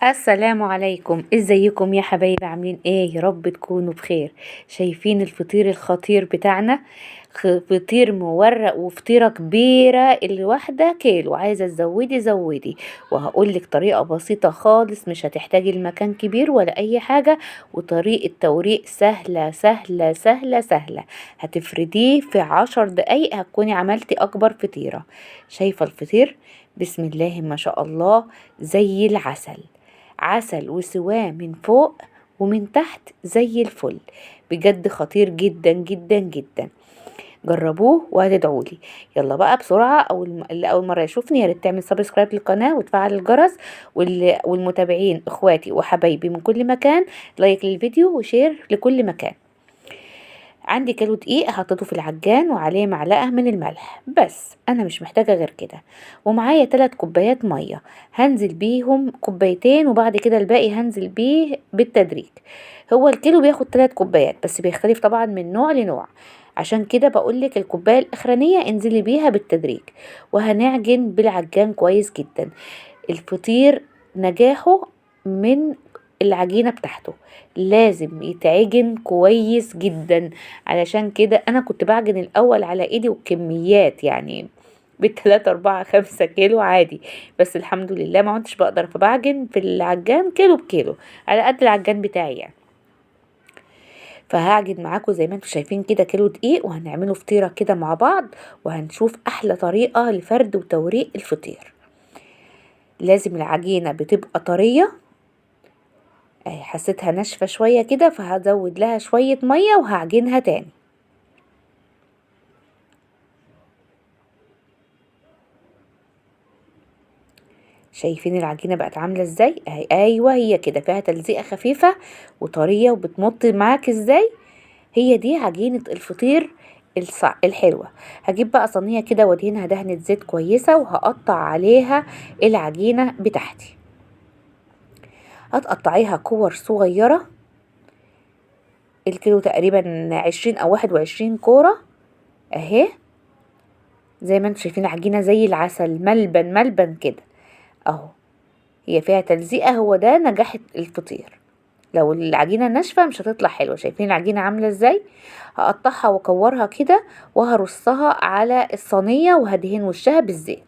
السلام عليكم، ازيكم يا حبايبي؟ عاملين ايه؟ يا رب تكونوا بخير. شايفين الفطير الخطير بتاعنا؟ فطير مورق وفطيرة كبيرة، الواحدة كيلو. عايزة تزودي زودي. وهقولك طريقة بسيطة خالص، مش هتحتاجي المكان كبير ولا اي حاجة. وطريقة توريق سهلة سهلة سهلة سهلة. هتفرديه في 10 دقايق هتكوني عملتي اكبر فطيرة. شايفة الفطير؟ بسم الله ما شاء الله، زي العسل. عسل وسواه من فوق ومن تحت زي الفل. بجد خطير جدا جدا جدا. جربوه وهتدعولي. يلا بقى بسرعة، اللي أول مرة يشوفني ياريت تعمل سبسكرايب للقناة وتفعل الجرس. والمتابعين اخواتي وحبايبي من كل مكان، لايك للفيديو وشير لكل مكان. عندي كيلو دقيق حطيته في العجان وعليه معلقة من الملح، بس انا مش محتاجة غير كده. ومعايا 3 كوبايات مية، هنزل بيهم كوبايتين وبعد كده الباقي هنزل بيه بالتدريج. هو الكيلو بياخد 3 كوبايات، بس بيختلف طبعا من نوع لنوع. عشان كده بقولك الكوباية الاخرانية انزلي بيها بالتدريج. وهنعجن بالعجان كويس جدا. الفطير نجاحه من العجينة بتاعته، لازم يتعجن كويس جدا. علشان كده انا كنت بعجن الاول على ايدي وكميات، يعني ب3 4 5 كيلو عادي. بس الحمد لله ما كنتش بقدر، فبعجن في العجان كيلو بكيلو على قد العجان بتاعي يعني. فهعجن معاكم زي ما انتم شايفين كده كيلو دقيق، وهنعمله فطيرة كده مع بعض. وهنشوف احلى طريقة لفرد وتوريق الفطير. لازم العجينة بتبقى طرية. اهي حسيتها ناشفة شوية كده، فهزود لها شوية مية وهعجنها تاني. شايفين العجينة بقت عاملة ازاي؟ اهي ايوه، هي كده فيها تلزيقة خفيفة وطرية وبتمط معاك ازاي. هي دي عجينة الفطير الحلوة. هجيب بقى صينية كده وادهنها دهنة زيت كويسة، وهقطع عليها العجينة بتاعتي. هتقطعيها كور صغيرة. الكيلو تقريبا 20 او 21 كورة اهي. زي ما انتم شايفين العجينة زي العسل، ملبن ملبن كده اهو. هي فيها تلزيقة، هو ده نجاح الفطير. لو العجينة ناشفة مش هتطلع حلوة. شايفين العجينة عاملة ازاي؟ هقطعها واكورها كده، وهرصها على الصينية وهدهن وشها بالزيت.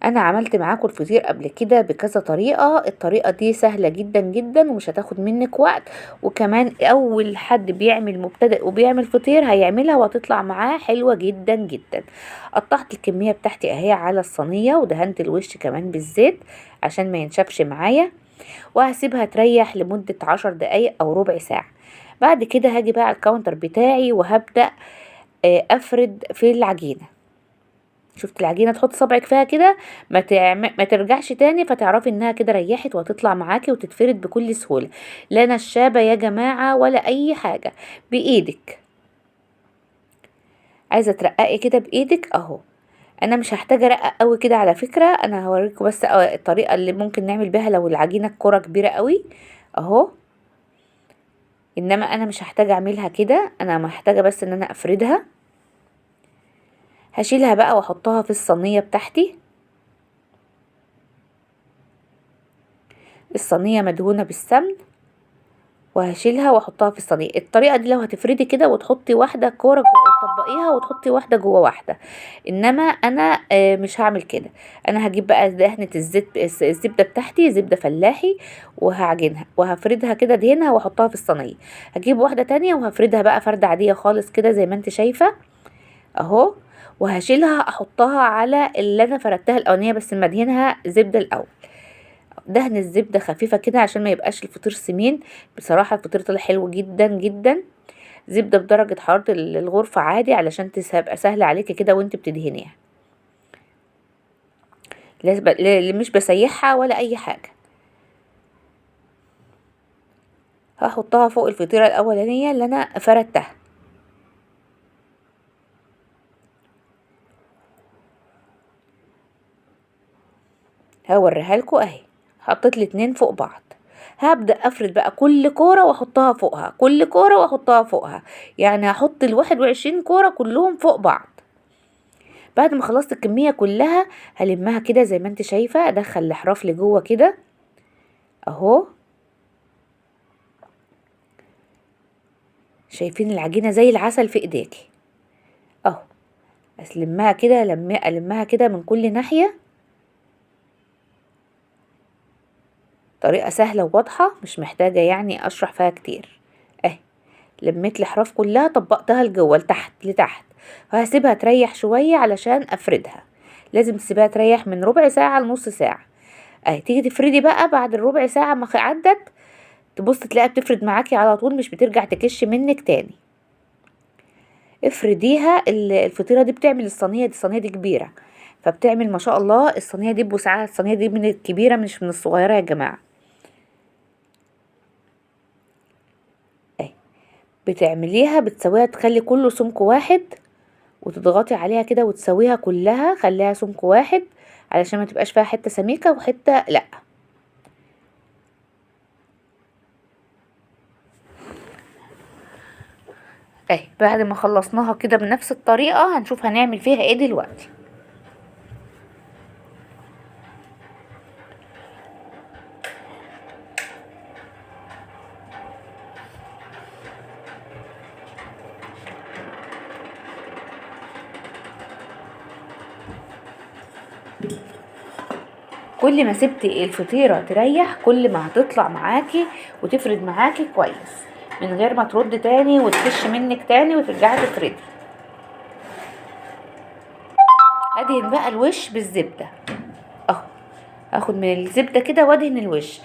انا عملت معاكم الفطير قبل كده بكذا طريقة. الطريقة دي سهلة جدا جدا ومش هتاخد منك وقت. وكمان اول حد بيعمل مبتدئ وبيعمل فطير هيعملها وهتطلع معاه حلوة جدا جدا. قطعت الكمية بتاعتي اهي على الصينية، ودهنت الوش كمان بالزيت عشان ما ينشفش معايا. وهسيبها تريح لمدة 10 دقايق او ربع ساعة. بعد كده هاجي بقى على الكاونتر بتاعي وهبدأ افرد في العجينة. شفت العجينه؟ تحط صبعك فيها كده، ما ترجعش تاني، فتعرفي انها كده ريحت وهتطلع معاكي وتتفرد بكل سهوله. لا نشابه يا جماعه ولا اي حاجه. بايدك. عايزه ترققي كده بايدك اهو. انا مش هحتاج ارقق قوي كده على فكره، انا هوريكم بس الطريقه اللي ممكن نعمل بيها لو العجينه الكره كبيره قوي اهو. انما انا مش هحتاج اعملها كده، انا محتاجه بس ان انا افردها. هشيلها بقى واحطها في الصينيه بتاعتي. الصينيه مدهونه بالسمن. وهشيلها واحطها في الصينيه. الطريقه دي لو هتفردي كده وتحطي واحده كوره تطبقيها وتحطي واحده جوه واحده. انما انا مش هعمل كده. انا هجيب بقى دهنه الزيت، الزبده بتاعتي زبده فلاحي. وهعجنها وهفردها كده دهنها واحطها في الصينيه. هجيب واحده تانية وهفردها بقى فرده عاديه خالص كده زي ما انت شايفه اهو. وهشيلها احطها على اللي انا فردتها الاولانيه، بس مدهنها زبده الاول. دهن الزبدة خفيفة كده عشان ما يبقاش الفطير سمين. بصراحة الفطير طلع حلو جدا جدا. زبدة بدرجة حرارة الغرفة عادي علشان تبقى سهلة عليكي كده وانت بتدهنيها. مش بسيحها ولا اي حاجة. هحطها فوق الفطيرة الاولانية اللي انا فردتها. هوريها لكم اهي. حطيت الاتنين فوق بعض. هبدأ افرد بقى كل كورة واحطها فوقها، كل كورة واحطها فوقها. يعني هحط ال21 كورة كلهم فوق بعض. بعد ما خلصت الكميه كلها هلمها كده زي ما انت شايفه، ادخل الاحراف لجوه كده اهو. شايفين العجينه زي العسل في ايديكي اهو. اسلمها كده، المها كده من كل ناحيه. طريقه سهله وواضحه، مش محتاجه يعني اشرح فيها كتير. اهي لميت الاحراف كلها، طبقتها لجوه لتحت وهسيبها تريح شويه علشان افردها. لازم تسيبها تريح من ربع ساعه لنص ساعه. اهي تيجي تفردي بقى بعد الربع ساعه ما عدت، تبص تلاقيها بتفرد معاكي على طول، مش بترجع تكش منك تاني. افرديها. الفطيره دي بتعمل الصينيه دي، الصينيه دي كبيره، فبتعمل ما شاء الله الصينيه دي بوسعها. الصينيه دي من الكبيره مش من الصغيره يا جماعه. اهي بتعمليها بتسويها، تخلي كله سمك واحد وتضغطي عليها كده وتسويها كلها، خليها سمك واحد علشان ما تبقاش فيها حته سميكه وحته لا. اهي بعد ما خلصناها كده بنفس الطريقه هنشوف هنعمل فيها ايه دلوقتي. كل ما سبتي الفطيرة تريح كل ما هتطلع معاكي وتفرد معاكي كويس، من غير ما ترد تاني وتكش منك تاني وترجعي تفردي. ادهن بقى الوش بالزبدة اهو. اخد من الزبدة كده وادهن الوش.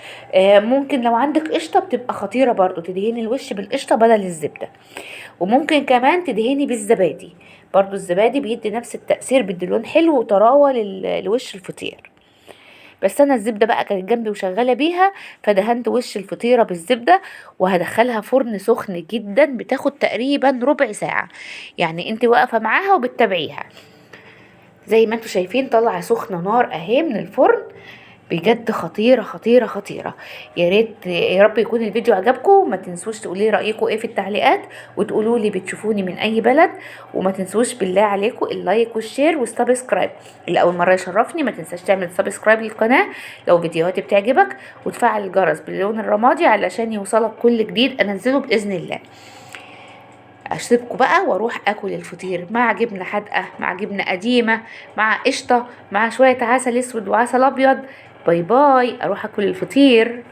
ممكن لو عندك قشطة بتبقى خطيرة برضو، تدهني الوش بالقشطة بدل الزبدة. وممكن كمان تدهني بالزبادي برضو، الزبادي بيدي نفس التأثير، بيدي لون حلو وطراوة لوش الفطير. بس انا الزبده بقى كانت جنبي وشغاله بيها، فدهنت وش الفطيره بالزبده وهدخلها فرن سخن جدا، بتاخد تقريبا ربع ساعه. يعني انت واقفه معاها وبتتابعيها. زي ما انتوا شايفين طالعه سخنه نار اهي من الفرن، بجد خطيره خطيره خطيره. يا ريت يا رب يكون الفيديو عجبكم. ما تنسوش تقولي رايكم ايه في التعليقات، وتقولوا لي بتشوفوني من اي بلد. وما تنسوش بالله عليكم اللايك والشير والسبسكرايب. اللي اول مره يشرفني ما تنساش تعمل سبسكرايب للقناه لو فيديوهاتي بتعجبك، وتفعل الجرس باللون الرمادي علشان يوصلك كل جديد انزله باذن الله. اسيبكم بقى واروح اكل الفطير مع جبنه حادقه، مع جبنه قديمه، مع قشطه، مع شويه عسل اسود وعسل ابيض. باي باي، اروح اكل الفطير.